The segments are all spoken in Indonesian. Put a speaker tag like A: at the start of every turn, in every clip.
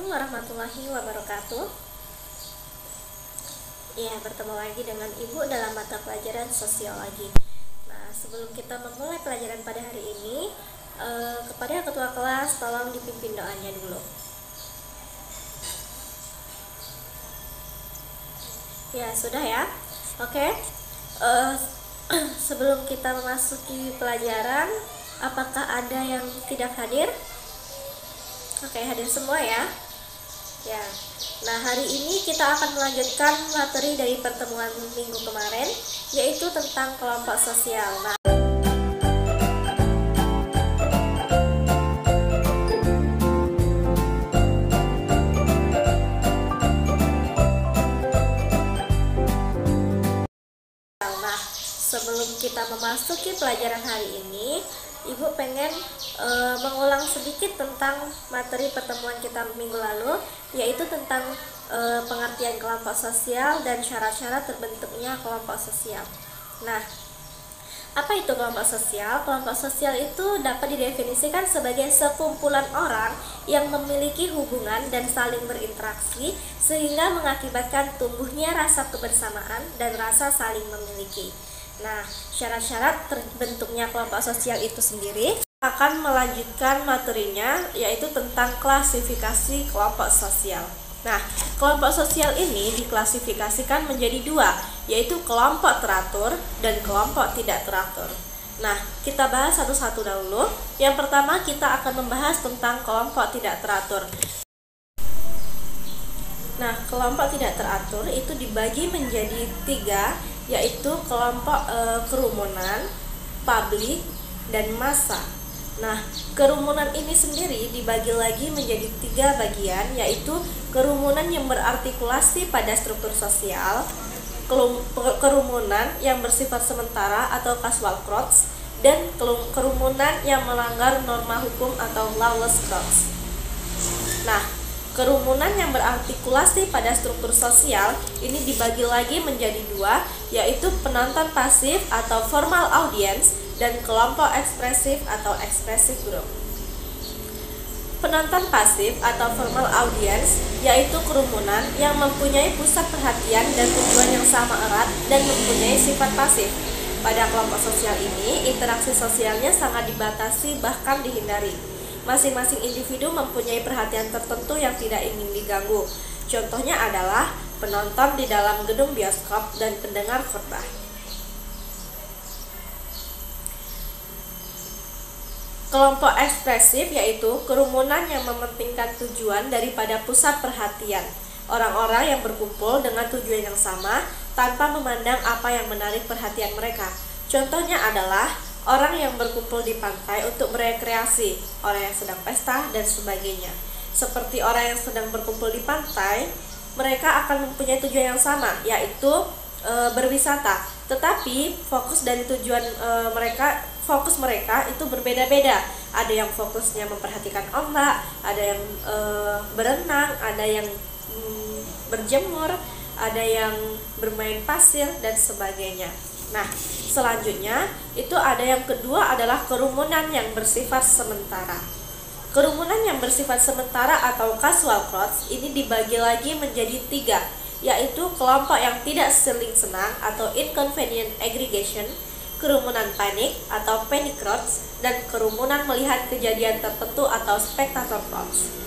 A: Assalamualaikum warahmatullahi wabarakatuh. Ya, bertemu lagi dengan Ibu dalam mata pelajaran sosiologi. Nah, sebelum kita memulai pelajaran pada hari ini, kepada ketua kelas tolong dipimpin doanya dulu. Ya, sudah ya. Oke. Sebelum kita memasuki pelajaran, apakah ada yang tidak hadir? Oke, hadir semua ya. Ya. Nah, hari ini kita akan melanjutkan materi dari pertemuan minggu kemarin, yaitu tentang kelompok sosial. Nah, sebelum kita memasuki pelajaran hari ini, Ibu pengen mengulang sedikit tentang materi pertemuan kita minggu lalu, yaitu tentang pengertian kelompok sosial dan syarat-syarat terbentuknya kelompok sosial. Nah, apa itu kelompok sosial? Kelompok sosial itu dapat didefinisikan sebagai sekumpulan orang yang memiliki hubungan dan saling berinteraksi sehingga mengakibatkan tumbuhnya rasa kebersamaan dan rasa saling memiliki. Nah, syarat-syarat terbentuknya kelompok sosial itu sendiri akan melanjutkan materinya, yaitu tentang klasifikasi kelompok sosial. Nah, kelompok sosial ini diklasifikasikan menjadi dua, yaitu kelompok teratur dan kelompok tidak teratur. Nah, kita bahas satu-satu dahulu. Yang pertama, kita akan membahas tentang kelompok tidak teratur. Nah, kelompok tidak teratur itu dibagi menjadi tiga, yaitu kelompok kerumunan, publik, dan massa. Nah, kerumunan ini sendiri dibagi lagi menjadi tiga bagian, yaitu kerumunan yang berartikulasi pada struktur sosial, kerumunan yang bersifat sementara atau casual crowds, dan kerumunan yang melanggar norma hukum atau lawless crowds. Nah, kerumunan yang berartikulasi pada struktur sosial ini dibagi lagi menjadi dua, yaitu penonton pasif atau formal audience dan kelompok ekspresif atau expressive group. Penonton pasif atau formal audience yaitu kerumunan yang mempunyai pusat perhatian dan tujuan yang sama erat dan mempunyai sifat pasif. Pada kelompok sosial ini, interaksi sosialnya sangat dibatasi bahkan dihindari. Masing-masing individu mempunyai perhatian tertentu yang tidak ingin diganggu. Contohnya adalah penonton di dalam gedung bioskop dan pendengar khotbah. Kelompok ekspresif yaitu kerumunan yang mementingkan tujuan daripada pusat perhatian. Orang-orang yang berkumpul dengan tujuan yang sama tanpa memandang apa yang menarik perhatian mereka. Contohnya adalah orang yang berkumpul di pantai untuk berekreasi, orang yang sedang pesta, dan sebagainya. Seperti orang yang sedang berkumpul di pantai, mereka akan mempunyai tujuan yang sama, yaitu berwisata. Tetapi fokus dari tujuan fokus mereka itu berbeda-beda. Ada yang fokusnya memperhatikan ombak, ada yang berenang, ada yang berjemur, ada yang bermain pasir, dan sebagainya. Nah, selanjutnya itu ada yang kedua adalah kerumunan yang bersifat sementara. Kerumunan yang bersifat sementara atau casual crowds ini dibagi lagi menjadi tiga, yaitu kelompok yang tidak saling senang atau inconvenient aggregation, kerumunan panik atau panic crowds, dan kerumunan melihat kejadian tertentu atau spectator crowds.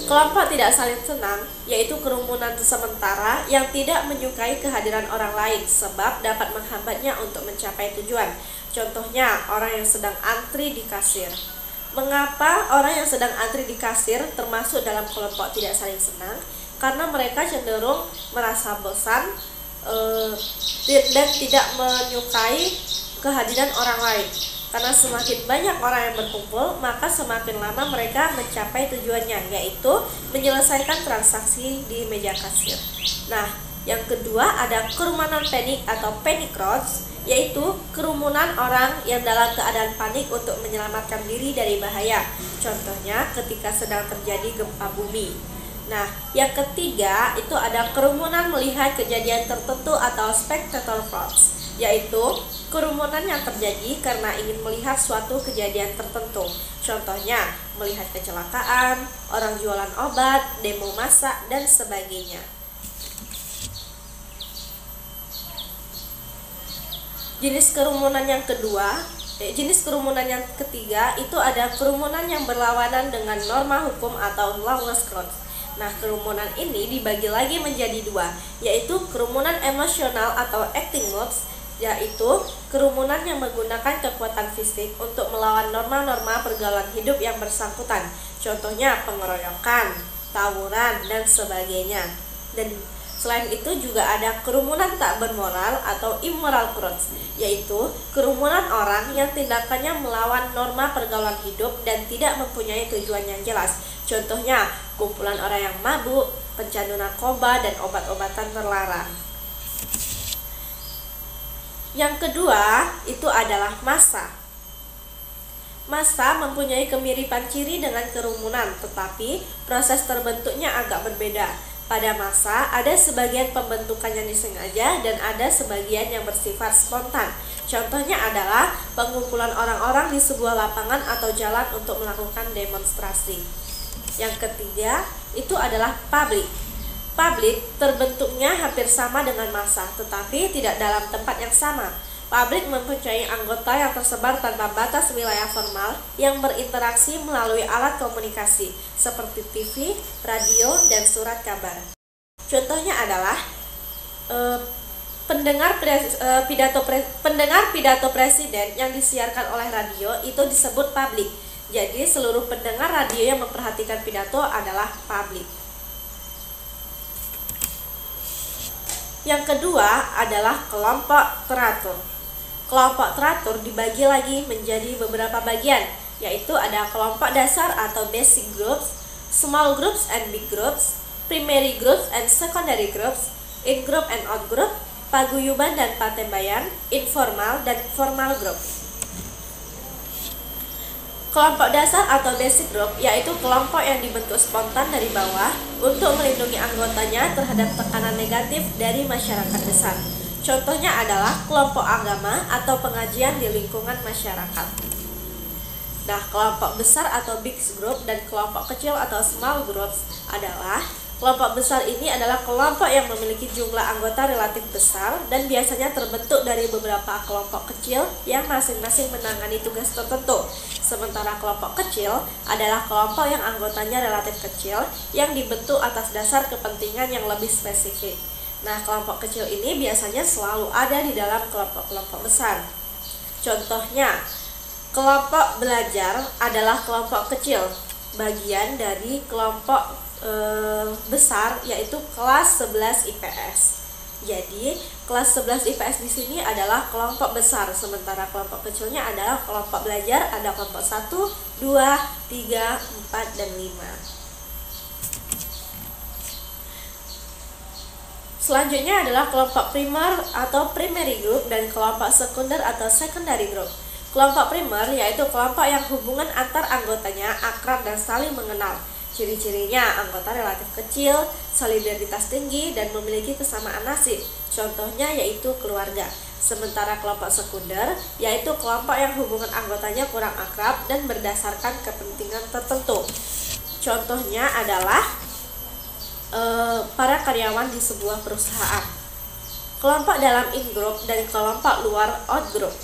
A: Kelompok tidak saling senang yaitu kerumunan sementara yang tidak menyukai kehadiran orang lain sebab dapat menghambatnya untuk mencapai tujuan. Contohnya, orang yang sedang antri di kasir. Mengapa orang yang sedang antri di kasir termasuk dalam kelompok tidak saling senang? Karena mereka cenderung merasa bosan dan tidak menyukai kehadiran orang lain. Karena semakin banyak orang yang berkumpul, maka semakin lama mereka mencapai tujuannya, yaitu menyelesaikan transaksi di meja kasir. Nah, yang kedua ada kerumunan panik atau panic crowds, yaitu kerumunan orang yang dalam keadaan panik untuk menyelamatkan diri dari bahaya. Contohnya ketika sedang terjadi gempa bumi. Nah, yang ketiga itu ada kerumunan melihat kejadian tertentu atau spectator crowds, yaitu kerumunan yang terjadi karena ingin melihat suatu kejadian tertentu. Contohnya, melihat kecelakaan, orang jualan obat, demo massa, dan sebagainya. Jenis kerumunan yang ketiga itu ada kerumunan yang berlawanan dengan norma hukum atau lawless crowds. Nah, kerumunan ini dibagi lagi menjadi dua, yaitu kerumunan emosional atau acting mobs, yaitu kerumunan yang menggunakan kekuatan fisik untuk melawan norma-norma pergaulan hidup yang bersangkutan. Contohnya pengeroyokan, tawuran, dan sebagainya. Dan selain itu juga ada kerumunan tak bermoral atau immoral crowds, yaitu kerumunan orang yang tindakannya melawan norma pergaulan hidup dan tidak mempunyai tujuan yang jelas. Contohnya kumpulan orang yang mabuk, pecandu narkoba, dan obat-obatan terlarang. Yang kedua itu adalah massa. Massa mempunyai kemiripan ciri dengan kerumunan, tetapi proses terbentuknya agak berbeda. Pada massa ada sebagian pembentukan yang disengaja dan ada sebagian yang bersifat spontan. Contohnya adalah pengumpulan orang-orang di sebuah lapangan atau jalan untuk melakukan demonstrasi. Yang ketiga itu adalah public. Public terbentuknya hampir sama dengan massa, tetapi tidak dalam tempat yang sama. Public mempunyai anggota yang tersebar tanpa batas wilayah formal yang berinteraksi melalui alat komunikasi seperti TV, radio, dan surat kabar. Contohnya adalah pendengar pidato presiden yang disiarkan oleh radio itu disebut public. Jadi seluruh pendengar radio yang memperhatikan pidato adalah publik. Yang kedua adalah kelompok teratur. Kelompok teratur dibagi lagi menjadi beberapa bagian, yaitu ada kelompok dasar atau basic groups, small groups and big groups, primary groups and secondary groups, in-group and out-group, paguyuban dan patembayan, informal dan formal group. Kelompok dasar atau basic group yaitu kelompok yang dibentuk spontan dari bawah untuk melindungi anggotanya terhadap tekanan negatif dari masyarakat besar. Contohnya adalah kelompok agama atau pengajian di lingkungan masyarakat. Nah, kelompok besar atau big group dan kelompok kecil atau small groups adalah kelompok besar ini adalah kelompok yang memiliki jumlah anggota relatif besar dan biasanya terbentuk dari beberapa kelompok kecil yang masing-masing menangani tugas tertentu. Sementara kelompok kecil adalah kelompok yang anggotanya relatif kecil yang dibentuk atas dasar kepentingan yang lebih spesifik. Nah, kelompok kecil ini biasanya selalu ada di dalam kelompok-kelompok besar. Contohnya, kelompok belajar adalah kelompok kecil, bagian dari kelompok besar yaitu kelas 11 IPS. Jadi kelas 11 IPS di sini adalah kelompok besar, sementara kelompok kecilnya adalah kelompok belajar, ada kelompok 1, 2, 3, 4, dan 5. Selanjutnya adalah kelompok primer atau primary group dan kelompok sekunder atau secondary group. Kelompok primer yaitu kelompok yang hubungan antar anggotanya akrab dan saling mengenal. Ciri-cirinya anggota relatif kecil, solidaritas tinggi, dan memiliki kesamaan nasib. Contohnya yaitu keluarga. Sementara kelompok sekunder yaitu kelompok yang hubungan anggotanya kurang akrab dan berdasarkan kepentingan tertentu. Contohnya adalah para karyawan di sebuah perusahaan. Kelompok dalam in-group dan kelompok luar out-group.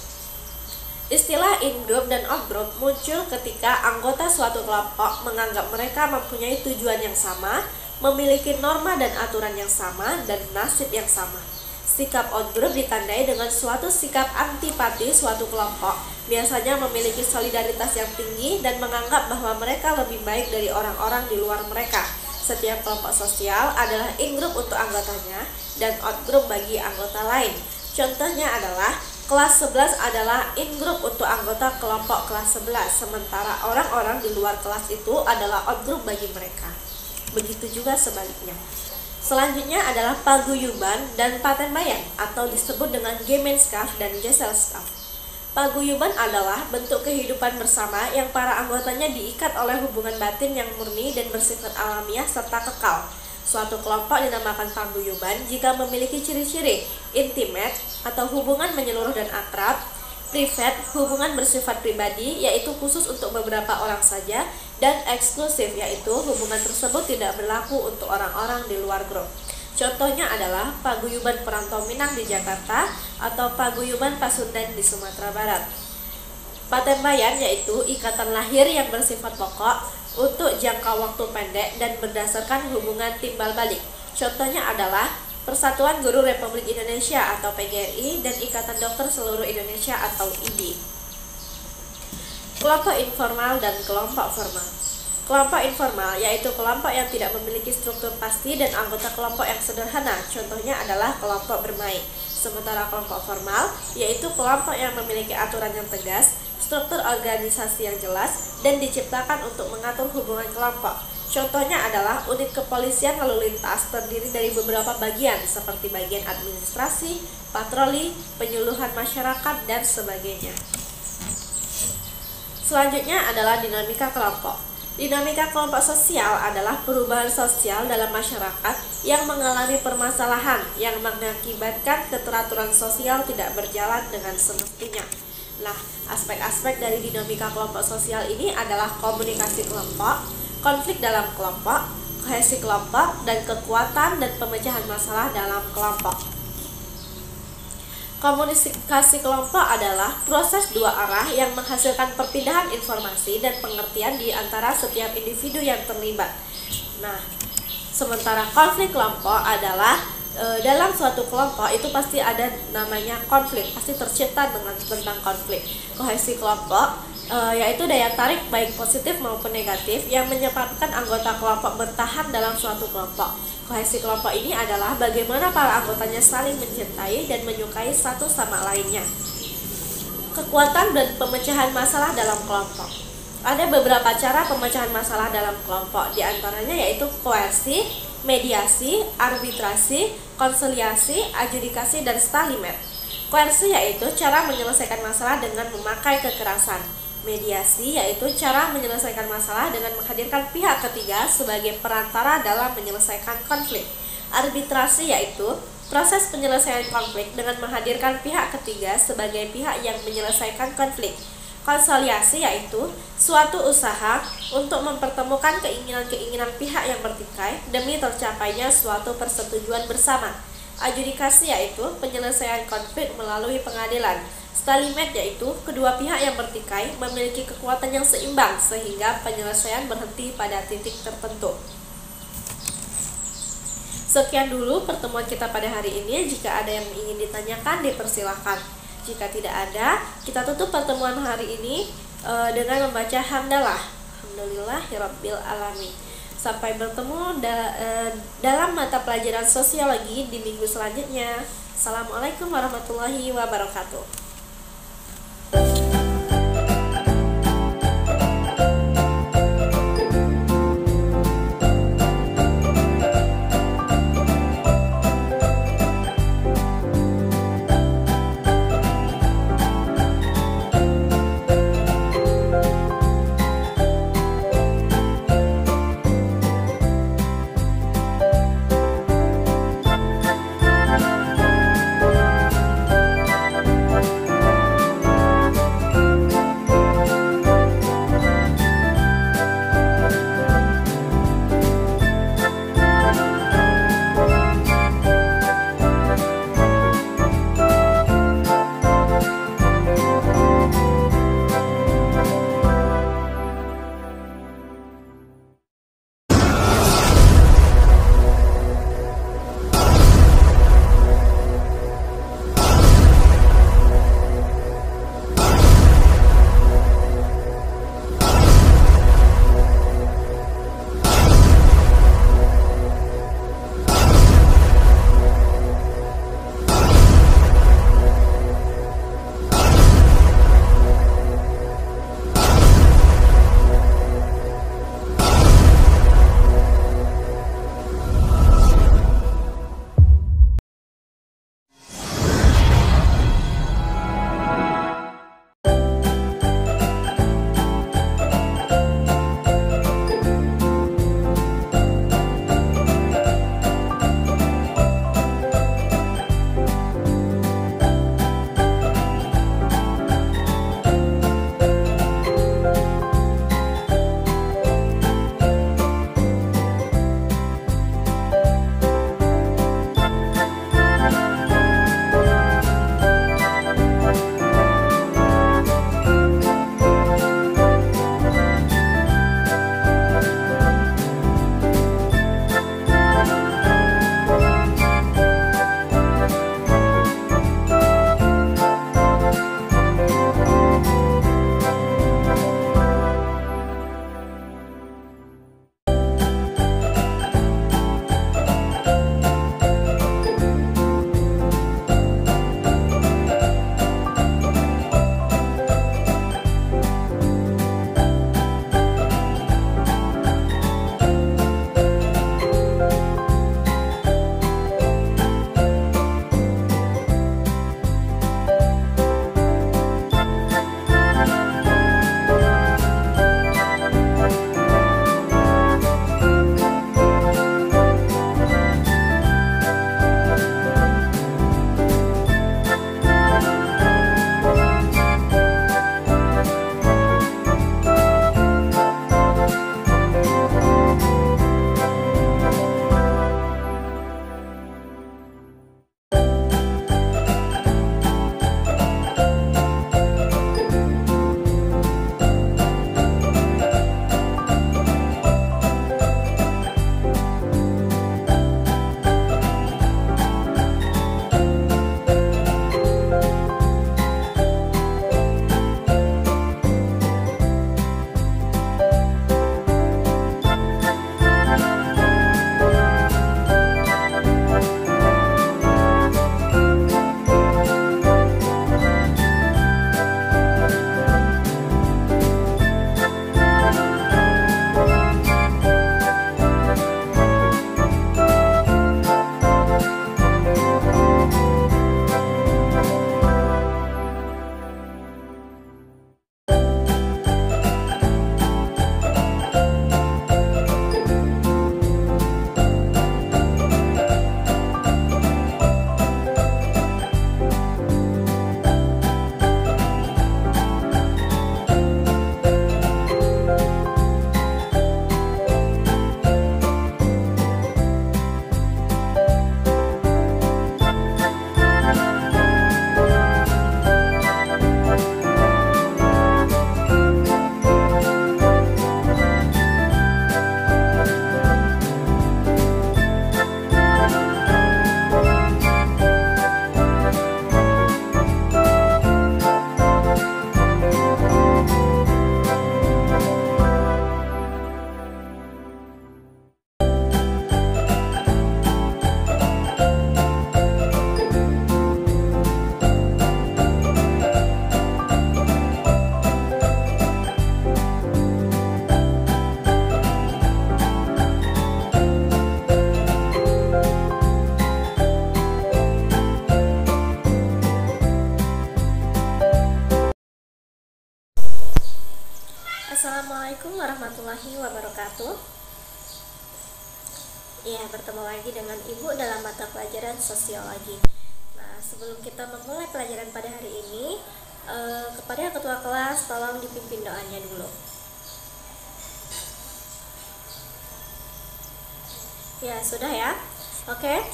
A: Istilah in-group dan out-group muncul ketika anggota suatu kelompok menganggap mereka mempunyai tujuan yang sama, memiliki norma dan aturan yang sama, dan nasib yang sama. Sikap out-group ditandai dengan suatu sikap antipati suatu kelompok, biasanya memiliki solidaritas yang tinggi dan menganggap bahwa mereka lebih baik dari orang-orang di luar mereka. Setiap kelompok sosial adalah in-group untuk anggotanya dan out-group bagi anggota lain. Contohnya adalah kelas 11 adalah in-group untuk anggota kelompok kelas 11, sementara orang-orang di luar kelas itu adalah out-group bagi mereka. Begitu juga sebaliknya. Selanjutnya adalah paguyuban dan patembayan atau disebut dengan Gemeinschaft dan Gesellschaft. Paguyuban adalah bentuk kehidupan bersama yang para anggotanya diikat oleh hubungan batin yang murni dan bersifat alamiah serta kekal. Suatu kelompok dinamakan paguyuban jika memiliki ciri-ciri intimate atau hubungan menyeluruh dan akrab, private, hubungan bersifat pribadi yaitu khusus untuk beberapa orang saja, dan eksklusif, yaitu hubungan tersebut tidak berlaku untuk orang-orang di luar grup. Contohnya adalah paguyuban perantau Minang di Jakarta atau paguyuban Pasundan di Sumatera Barat. Patembayan yaitu ikatan lahir yang bersifat pokok untuk jangka waktu pendek dan berdasarkan hubungan timbal balik. Contohnya adalah Persatuan Guru Republik Indonesia atau PGRI dan Ikatan Dokter Seluruh Indonesia atau IDI. Kelompok informal dan kelompok formal. Kelompok informal yaitu kelompok yang tidak memiliki struktur pasti dan anggota kelompok yang sederhana. Contohnya adalah kelompok bermain. Sementara kelompok formal yaitu kelompok yang memiliki aturan yang tegas, struktur organisasi yang jelas, dan diciptakan untuk mengatur hubungan kelompok. Contohnya adalah unit kepolisian lalu lintas terdiri dari beberapa bagian seperti bagian administrasi, patroli, penyuluhan masyarakat, dan sebagainya. Selanjutnya adalah dinamika kelompok. Dinamika kelompok sosial adalah perubahan sosial dalam masyarakat yang mengalami permasalahan yang mengakibatkan keteraturan sosial tidak berjalan dengan semestinya. Nah, aspek-aspek dari dinamika kelompok sosial ini adalah komunikasi kelompok, konflik dalam kelompok, kohesi kelompok, dan kekuatan dan pemecahan masalah dalam kelompok. Komunikasi kelompok adalah proses dua arah yang menghasilkan perpindahan informasi dan pengertian di antara setiap individu yang terlibat. Nah, sementara konflik kelompok adalah dalam suatu kelompok itu pasti ada namanya konflik, pasti tercipta tentang konflik. Kohesi kelompok yaitu daya tarik baik positif maupun negatif yang menyebabkan anggota kelompok bertahan dalam suatu kelompok. Kohesi kelompok ini adalah bagaimana para anggotanya saling mencintai dan menyukai satu sama lainnya. Kekuatan dan pemecahan masalah dalam kelompok. Ada beberapa cara pemecahan masalah dalam kelompok, di antaranya yaitu koersi, mediasi, arbitrasi, konsiliasi, adjudikasi, dan stalimet. Koersi yaitu cara menyelesaikan masalah dengan memakai kekerasan. Mediasi yaitu cara menyelesaikan masalah dengan menghadirkan pihak ketiga sebagai perantara dalam menyelesaikan konflik. Arbitrasi yaitu proses penyelesaian konflik dengan menghadirkan pihak ketiga sebagai pihak yang menyelesaikan konflik. Konsiliasi yaitu suatu usaha untuk mempertemukan keinginan-keinginan pihak yang bertikai demi tercapainya suatu persetujuan bersama. Adjudikasi yaitu penyelesaian konflik melalui pengadilan. Stalimet yaitu kedua pihak yang bertikai memiliki kekuatan yang seimbang sehingga penyelesaian berhenti pada titik tertentu. Sekian dulu pertemuan kita pada hari ini. Jika ada yang ingin ditanyakan, dipersilakan. Jika tidak ada, kita tutup pertemuan hari ini dengan membaca hamdalah. Alhamdulillahirabbil alamin. Sampai bertemu dalam mata pelajaran sosiologi di minggu selanjutnya. Assalamualaikum warahmatullahi wabarakatuh. Assalamualaikum warahmatullahi wabarakatuh. Ya, bertemu lagi dengan Ibu dalam mata pelajaran sosiologi. Nah, sebelum kita memulai pelajaran pada hari ini, kepada ketua kelas tolong dipimpin doanya dulu. Ya, sudah ya. Oke.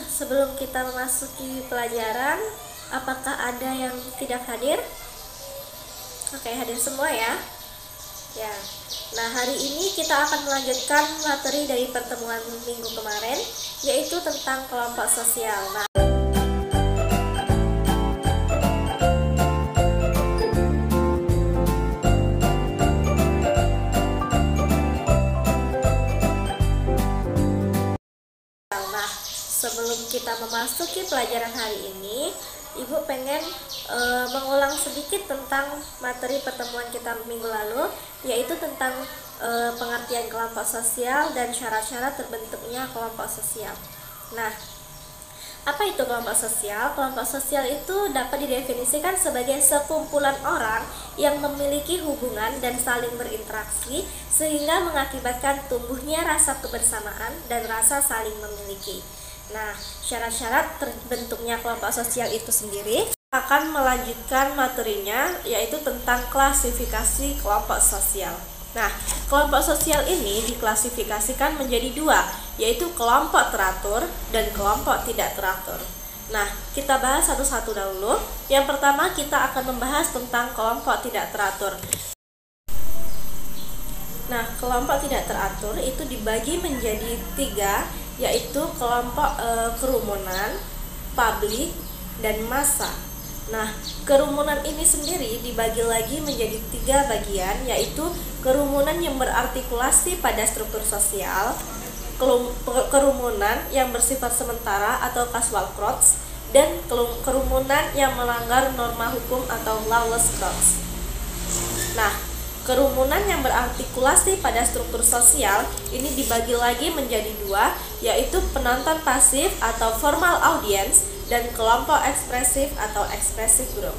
A: Sebelum kita memasuki pelajaran, apakah ada yang tidak hadir? Oke, hadir semua ya. Ya. Nah, hari ini kita akan melanjutkan materi dari pertemuan minggu kemarin, yaitu tentang kelompok sosial. Nah, sebelum kita memasuki pelajaran hari ini, Ibu pengen mengulang sedikit tentang materi pertemuan kita minggu lalu, yaitu tentang pengertian kelompok sosial dan syarat-syarat terbentuknya kelompok sosial. Nah, apa itu kelompok sosial? Kelompok sosial itu dapat didefinisikan sebagai sekumpulan orang yang memiliki hubungan dan saling berinteraksi sehingga mengakibatkan tumbuhnya rasa kebersamaan dan rasa saling memiliki. Nah, syarat-syarat terbentuknya kelompok sosial itu sendiri akan melanjutkan materinya, yaitu tentang klasifikasi kelompok sosial. Nah, kelompok sosial ini diklasifikasikan menjadi dua, yaitu kelompok teratur dan kelompok tidak teratur. Nah, kita bahas satu-satu dahulu. Yang pertama, kita akan membahas tentang kelompok tidak teratur. Nah, kelompok tidak teratur itu dibagi menjadi tiga, yaitu kelompok kerumunan, publik, dan massa. Nah, kerumunan ini sendiri dibagi lagi menjadi tiga bagian, yaitu kerumunan yang berartikulasi pada struktur sosial, kerumunan yang bersifat sementara atau casual crowds, dan kerumunan yang melanggar norma hukum atau lawless crowds. Nah, kerumunan yang berartikulasi pada struktur sosial ini dibagi lagi menjadi dua, yaitu penonton pasif atau formal audience dan kelompok ekspresif atau expressive group.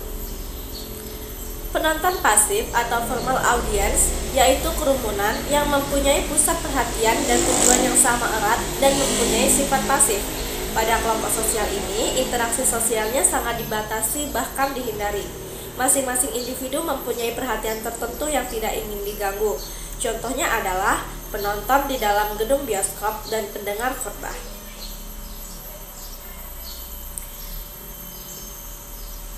A: Penonton pasif atau formal audience yaitu kerumunan yang mempunyai pusat perhatian dan tujuan yang sama erat dan mempunyai sifat pasif. Pada kelompok sosial ini, interaksi sosialnya sangat dibatasi bahkan dihindari. Masing-masing individu mempunyai perhatian tertentu yang tidak ingin diganggu. Contohnya adalah penonton di dalam gedung bioskop dan pendengar khotbah.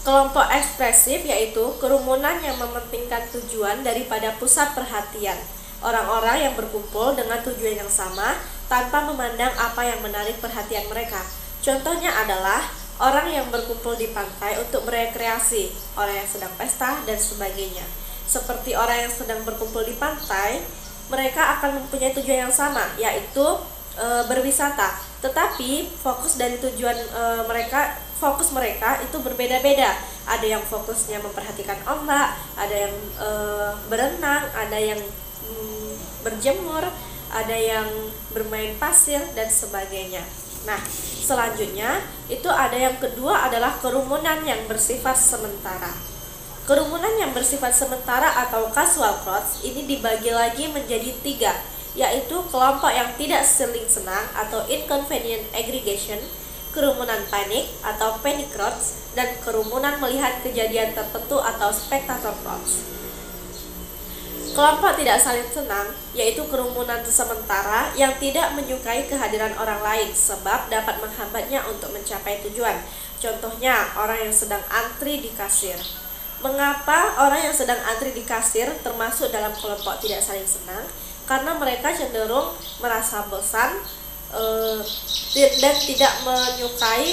A: Kelompok ekspresif yaitu kerumunan yang mementingkan tujuan daripada pusat perhatian. Orang-orang yang berkumpul dengan tujuan yang sama tanpa memandang apa yang menarik perhatian mereka. Contohnya adalah orang yang berkumpul di pantai untuk berekreasi, orang yang sedang pesta, dan sebagainya. Seperti orang yang sedang berkumpul di pantai, mereka akan mempunyai tujuan yang sama, yaitu berwisata. Tetapi fokus dari tujuan fokus mereka itu berbeda-beda. Ada yang fokusnya memperhatikan ombak, ada yang berenang, ada yang berjemur, ada yang bermain pasir, dan sebagainya. Nah, selanjutnya itu ada yang kedua adalah kerumunan yang bersifat sementara. Kerumunan yang bersifat sementara atau casual crowds ini dibagi lagi menjadi tiga, yaitu kelompok yang tidak saling senang atau inconvenient aggregation, kerumunan panik atau panic crowds, dan kerumunan melihat kejadian tertentu atau spectator crowds. Kelompok tidak saling senang yaitu kerumunan sementara yang tidak menyukai kehadiran orang lain sebab dapat menghambatnya untuk mencapai tujuan. Contohnya, orang yang sedang antri di kasir. Mengapa orang yang sedang antri di kasir termasuk dalam kelompok tidak saling senang? Karena mereka cenderung merasa bosan dan tidak menyukai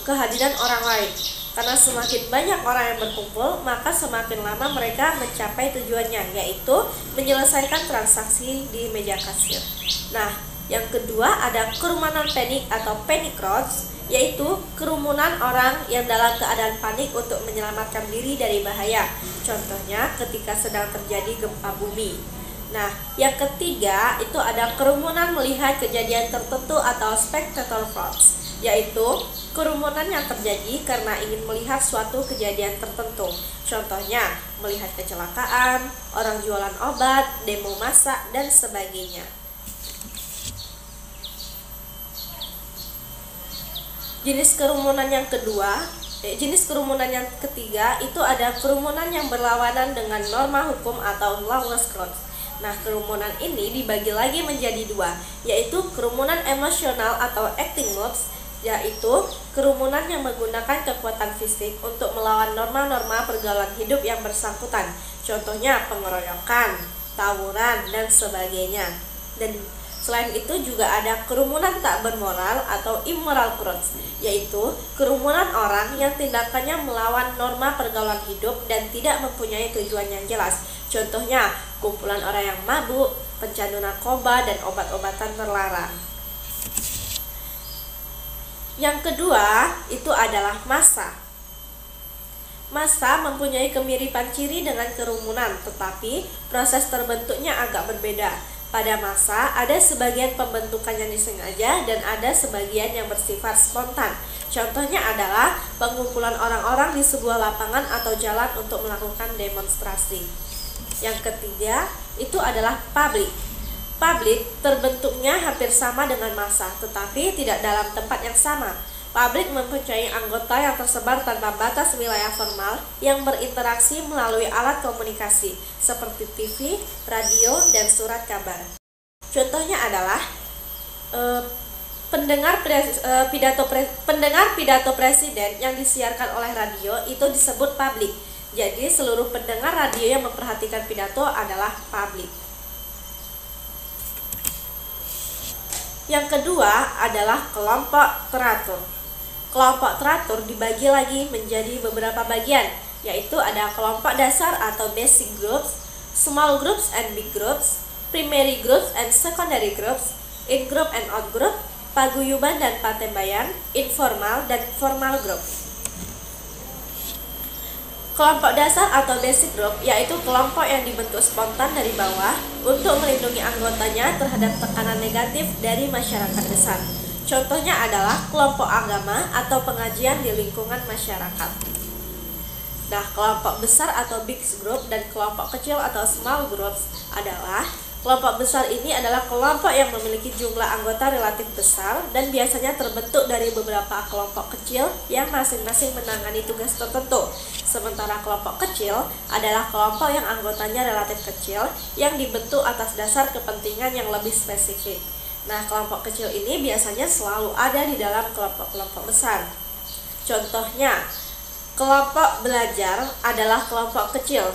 A: kehadiran orang lain. Karena semakin banyak orang yang berkumpul, maka semakin lama mereka mencapai tujuannya, yaitu menyelesaikan transaksi di meja kasir. Nah, yang kedua ada kerumunan panik atau panic crowds, yaitu kerumunan orang yang dalam keadaan panik untuk menyelamatkan diri dari bahaya. Contohnya ketika sedang terjadi gempa bumi. Nah, yang ketiga itu ada kerumunan melihat kejadian tertentu atau spectator crowds. yaitu kerumunan yang terjadi karena ingin melihat suatu kejadian tertentu. Contohnya, melihat kecelakaan, orang jualan obat, demo massa, dan sebagainya. Jenis kerumunan yang ketiga itu ada kerumunan yang berlawanan dengan norma hukum atau lawless crowd. Nah, kerumunan ini dibagi lagi menjadi dua, yaitu kerumunan emosional atau acting groups, yaitu kerumunan yang menggunakan kekuatan fisik untuk melawan norma-norma pergaulan hidup yang bersangkutan. Contohnya pengeroyokan, tawuran, dan sebagainya. Dan selain itu juga ada kerumunan tak bermoral atau immoral crowds, yaitu kerumunan orang yang tindakannya melawan norma pergaulan hidup dan tidak mempunyai tujuan yang jelas. Contohnya kumpulan orang yang mabuk, pecandu narkoba, dan obat-obatan terlarang. Yang kedua itu adalah massa. Massa mempunyai kemiripan ciri dengan kerumunan, tetapi proses terbentuknya agak berbeda. Pada massa ada sebagian pembentukan yang disengaja dan ada sebagian yang bersifat spontan. Contohnya adalah pengumpulan orang-orang di sebuah lapangan atau jalan untuk melakukan demonstrasi. Yang ketiga itu adalah public. Public terbentuknya hampir sama dengan massa, tetapi tidak dalam tempat yang sama. Public mempunyai anggota yang tersebar tanpa batas wilayah formal yang berinteraksi melalui alat komunikasi seperti TV, radio, dan surat kabar. Contohnya adalah pendengar pidato presiden yang disiarkan oleh radio itu disebut public. Jadi seluruh pendengar radio yang memperhatikan pidato adalah publik. Yang kedua adalah kelompok teratur. Kelompok teratur dibagi lagi menjadi beberapa bagian, yaitu ada kelompok dasar atau basic groups, small groups and big groups, primary groups and secondary groups, in-group and out-group, paguyuban dan patembayan, informal dan formal group. Kelompok dasar atau basic group yaitu kelompok yang dibentuk spontan dari bawah untuk melindungi anggotanya terhadap tekanan negatif dari masyarakat besar. Contohnya adalah kelompok agama atau pengajian di lingkungan masyarakat. Nah, kelompok besar atau big group dan kelompok kecil atau small groups adalah kelompok besar ini adalah kelompok yang memiliki jumlah anggota relatif besar dan biasanya terbentuk dari beberapa kelompok kecil yang masing-masing menangani tugas tertentu. Sementara kelompok kecil adalah kelompok yang anggotanya relatif kecil yang dibentuk atas dasar kepentingan yang lebih spesifik. Nah, kelompok kecil ini biasanya selalu ada di dalam kelompok-kelompok besar. Contohnya, kelompok belajar adalah kelompok kecil,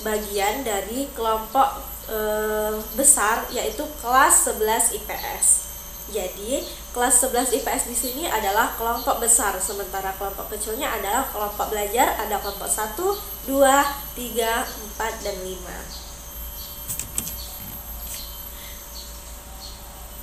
A: bagian dari kelompok besar yaitu kelas 11 IPS. Jadi kelas 11 IPS di sini adalah kelompok besar, sementara kelompok kecilnya adalah kelompok belajar, ada kelompok 1, 2, 3, 4, dan 5.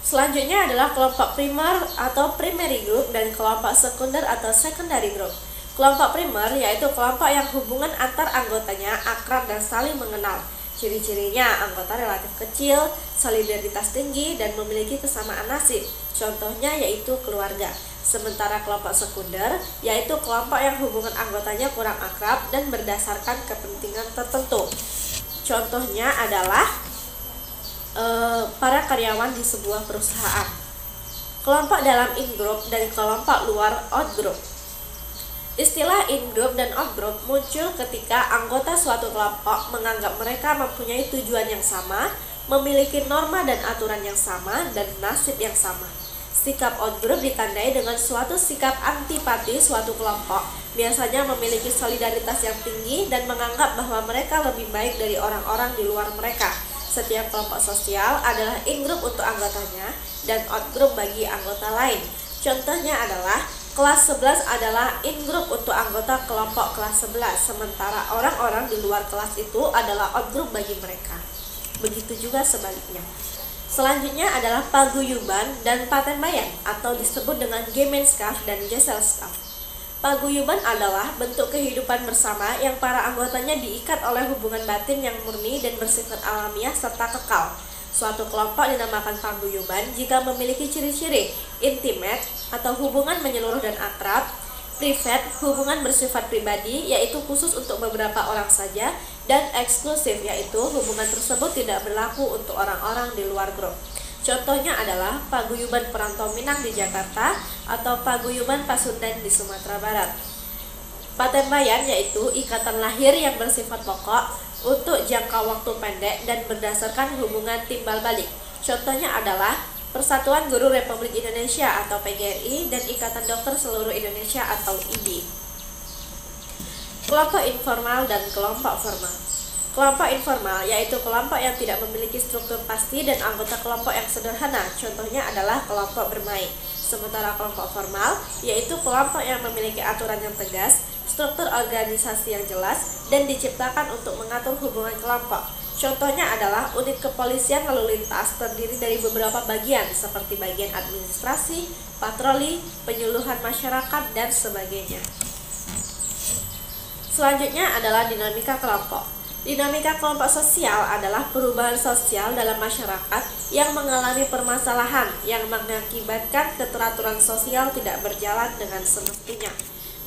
A: Selanjutnya adalah kelompok primer atau primary group dan kelompok sekunder atau secondary group. Kelompok primer yaitu kelompok yang hubungan antar anggotanya akrab dan saling mengenal. Ciri-cirinya anggota relatif kecil, solidaritas tinggi, dan memiliki kesamaan nasib. Contohnya yaitu keluarga. Sementara kelompok sekunder yaitu kelompok yang hubungan anggotanya kurang akrab dan berdasarkan kepentingan tertentu. Contohnya adalah para karyawan di sebuah perusahaan. Kelompok dalam in-group dan kelompok luar out-group. Istilah in-group dan out-group muncul ketika anggota suatu kelompok menganggap mereka mempunyai tujuan yang sama, memiliki norma dan aturan yang sama, dan nasib yang sama. Sikap out-group ditandai dengan suatu sikap antipati suatu kelompok, biasanya memiliki solidaritas yang tinggi dan menganggap bahwa mereka lebih baik dari orang-orang di luar mereka. Setiap kelompok sosial adalah in-group untuk anggotanya dan out-group bagi anggota lain. Contohnya adalah kelas 11 adalah in-group untuk anggota kelompok kelas 11, sementara orang-orang di luar kelas itu adalah out-group bagi mereka. Begitu juga sebaliknya. Selanjutnya adalah paguyuban dan patembayan atau disebut dengan Gemeinschaft dan Gesellschaft. Paguyuban adalah bentuk kehidupan bersama yang para anggotanya diikat oleh hubungan batin yang murni dan bersifat alamiah serta kekal. Suatu kelompok dinamakan paguyuban jika memiliki ciri-ciri intimate atau hubungan menyeluruh dan akrab, private, hubungan bersifat pribadi yaitu khusus untuk beberapa orang saja, dan eksklusif yaitu hubungan tersebut tidak berlaku untuk orang-orang di luar grup. Contohnya adalah paguyuban perantau Minang di Jakarta atau paguyuban Pasundan di Sumatera Barat. Patembayan yaitu ikatan lahir yang bersifat pokok untuk jangka waktu pendek dan berdasarkan hubungan timbal balik. Contohnya adalah Persatuan Guru Republik Indonesia atau PGRI dan Ikatan Dokter Seluruh Indonesia atau IDI. Kelompok informal dan kelompok formal. Kelompok informal yaitu kelompok yang tidak memiliki struktur pasti dan anggota kelompok yang sederhana. Contohnya adalah kelompok bermain. Sementara kelompok formal yaitu kelompok yang memiliki aturan yang tegas, struktur organisasi yang jelas, dan diciptakan untuk mengatur hubungan kelompok. Contohnya adalah unit kepolisian lalu lintas terdiri dari beberapa bagian seperti bagian administrasi, patroli, penyuluhan masyarakat, dan sebagainya. Selanjutnya adalah dinamika kelompok. Dinamika kelompok sosial adalah perubahan sosial dalam masyarakat yang mengalami permasalahan yang mengakibatkan keteraturan sosial tidak berjalan dengan semestinya.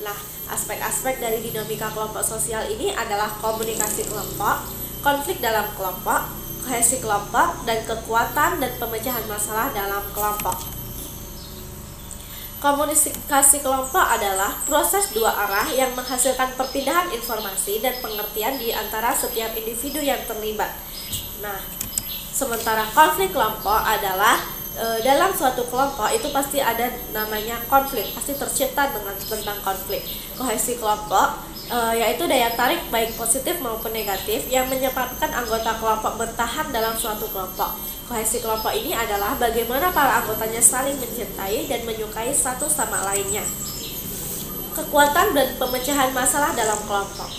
A: Nah, aspek-aspek dari dinamika kelompok sosial ini adalah komunikasi kelompok, konflik dalam kelompok, kohesi kelompok, dan kekuatan dan pemecahan masalah dalam kelompok. Komunikasi kelompok adalah proses dua arah yang menghasilkan perpindahan informasi dan pengertian di antara setiap individu yang terlibat. Nah, sementara konflik kelompok adalah dalam suatu kelompok itu pasti ada namanya konflik, pasti tercipta tentang konflik. Kohesi kelompok yaitu daya tarik baik positif maupun negatif yang menyebabkan anggota kelompok bertahan dalam suatu kelompok. Kohesi kelompok ini adalah bagaimana para anggotanya saling mencintai dan menyukai satu sama lainnya. Kekuatan dan pemecahan masalah dalam kelompok.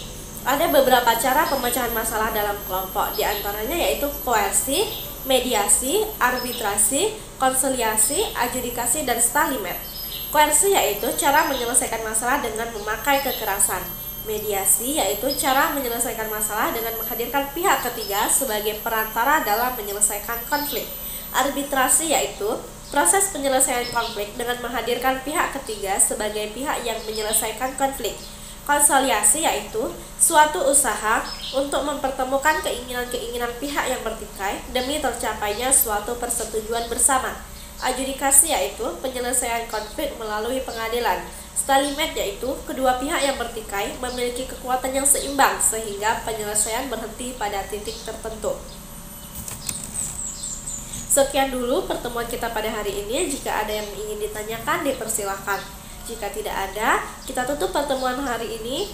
A: Ada beberapa cara pemecahan masalah dalam kelompok, di antaranya yaitu koersi, mediasi, arbitrasi, konsiliasi, adjudikasi, dan stalimet. Koersi yaitu cara menyelesaikan masalah dengan memakai kekerasan. Mediasi yaitu cara menyelesaikan masalah dengan menghadirkan pihak ketiga sebagai perantara dalam menyelesaikan konflik. Arbitrasi yaitu proses penyelesaian konflik dengan menghadirkan pihak ketiga sebagai pihak yang menyelesaikan konflik. Konsiliasi yaitu suatu usaha untuk mempertemukan keinginan-keinginan pihak yang bertikai demi tercapainya suatu persetujuan bersama. Adjudikasi yaitu penyelesaian konflik melalui pengadilan. Stalimet yaitu kedua pihak yang bertikai memiliki kekuatan yang seimbang sehingga penyelesaian berhenti pada titik tertentu. Sekian dulu pertemuan kita pada hari ini. Jika ada yang ingin ditanyakan, dipersilahkan. Jika tidak ada, kita tutup pertemuan hari ini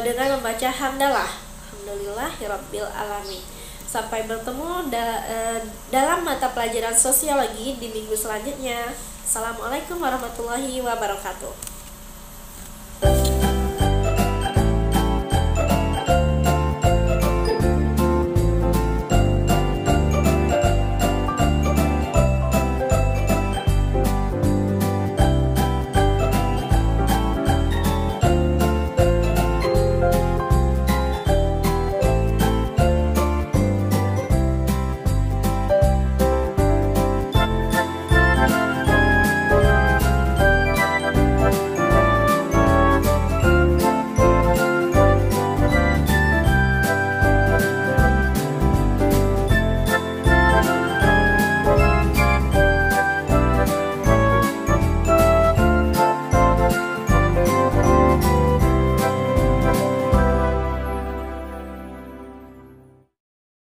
A: dengan membaca hamdalah. Alhamdulillahirabbil alamin. Sampai bertemu dalam mata pelajaran sosiologi di minggu selanjutnya. Assalamualaikum warahmatullahi wabarakatuh.